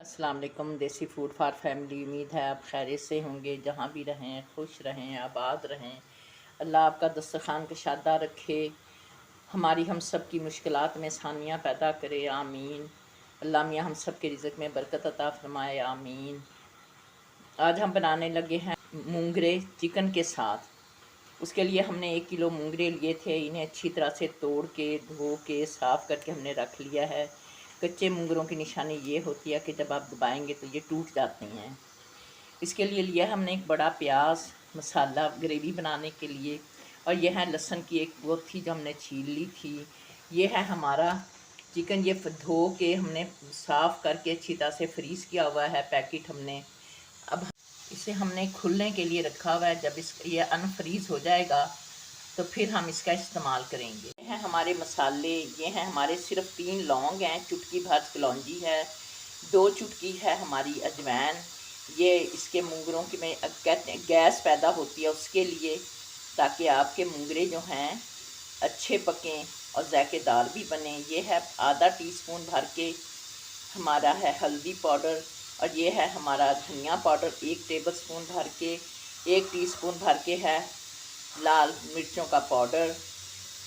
अस्सलाम वालेकुम। देसी फूड फॉर फैमिली। उम्मीद है आप खैरियत से होंगे, जहाँ भी रहें खुश रहें, आबाद रहें। अल्लाह आपका दस्तरखान कशादा रखे, हमारी हम सब की मुश्किलात में आसानियाँ पैदा करे, आमीन। अल्लाह मियाँ हम सब के रिज़्क़ में बरकत अता फरमाए, आमीन। आज हम बनाने लगे हैं मूंगरे चिकन के साथ। उसके लिए हमने 1 किलो मूंगरे लिए थे। इन्हें अच्छी तरह से तोड़ के धो के साफ़ करके हमने रख लिया है। कच्चे मूंगरों की निशानी ये होती है कि जब आप दबाएंगे तो ये टूट जाते हैं। इसके लिए लिया हमने एक बड़ा प्याज मसाला ग्रेवी बनाने के लिए, और यह है लहसुन की एक वो थी जो हमने छील ली थी। ये है हमारा चिकन, ये धो के हमने साफ़ करके अच्छी तरह से फ्रीज़ किया हुआ है पैकेट हमने। अब इसे हमने खुलने के लिए रखा हुआ है। जब ये अनफ्रीज़ हो जाएगा तो फिर हम इसका इस्तेमाल करेंगे। ये हैं हमारे मसाले, ये हैं हमारे सिर्फ 3 लौंग हैं, चुटकी भर कलौंजी है, 2 चुटकी है हमारी अजवाइन। ये इसके मूंगरों की में कहते हैं गैस पैदा होती है उसके लिए, ताकि आपके मूंगरे जो हैं अच्छे पकें और जायकेदार भी बने। ये है आधा टीस्पून भर के हमारा है हल्दी पाउडर, और ये है हमारा धनिया पाउडर 1 टेबलस्पून भर के, 1 टीस्पून भर के है लाल मिर्चों का पाउडर,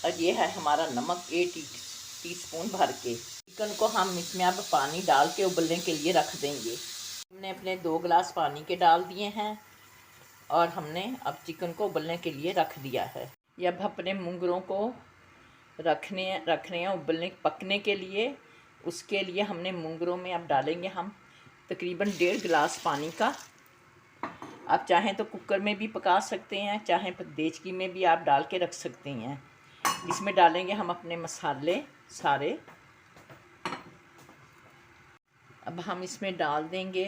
और ये है हमारा नमक 1 टीस्पून भर के। चिकन को हम इसमें अब पानी डाल के उबलने के लिए रख देंगे। हमने अपने 2 गिलास पानी के डाल दिए हैं और हमने अब चिकन को उबलने के लिए रख दिया है। ये अब अपने मूंगरों को रखने हैं उबलने पकने के लिए। उसके लिए हमने मूंगरों में अब डालेंगे हम तकरीबन 1.5 गिलास पानी का। आप चाहें तो कुकर में भी पका सकते हैं, चाहें देचकी में भी आप डाल के रख सकते हैं। इसमें डालेंगे हम अपने मसाले सारे। अब हम इसमें डाल देंगे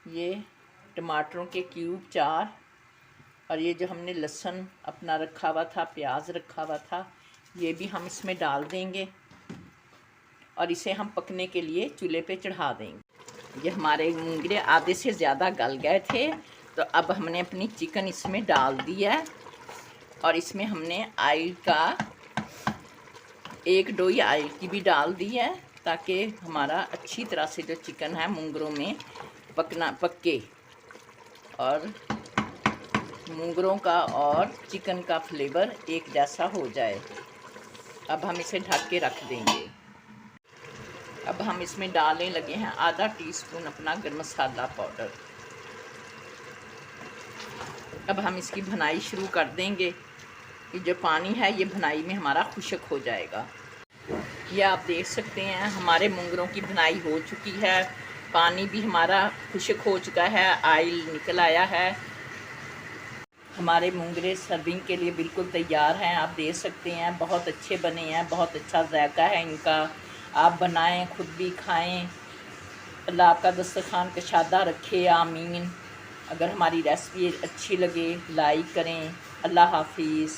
ये टमाटरों के क्यूब 4, और ये जो हमने लहसुन अपना रखा हुआ था, प्याज रखा हुआ था, ये भी हम इसमें डाल देंगे और इसे हम पकने के लिए चूल्हे पे चढ़ा देंगे। ये हमारे मूंगरे आधे से ज़्यादा गल गए थे, तो अब हमने अपनी चिकन इसमें डाल दिया है, और इसमें हमने ऑयल का 1 डोई ऑयल की भी डाल दी है, ताकि हमारा अच्छी तरह से जो चिकन है मूंगरों में पके, और मूंगरों का और चिकन का फ्लेवर एक जैसा हो जाए। अब हम इसे ढक के रख देंगे। अब हम इसमें डालने लगे हैं आधा टीस्पून अपना गरम मसाला पाउडर। अब हम इसकी भुनाई शुरू कर देंगे। कि जो पानी है ये भुनाई में हमारा खुश्क हो जाएगा। ये आप देख सकते हैं हमारे मूंगरों की भुनाई हो चुकी है, पानी भी हमारा खुश्क हो चुका है, ऑयल निकल आया है। हमारे मूंगरे सर्विंग के लिए बिल्कुल तैयार हैं। आप देख सकते हैं बहुत अच्छे बने हैं, बहुत अच्छा जायका है इनका। आप बनाएं, खुद भी खाएं। अल्लाह आपका दस्तरखान कशादा रखे, आमीन। अगर हमारी रेसिपी अच्छी लगे लाइक करें। अल्लाह हाफिज़।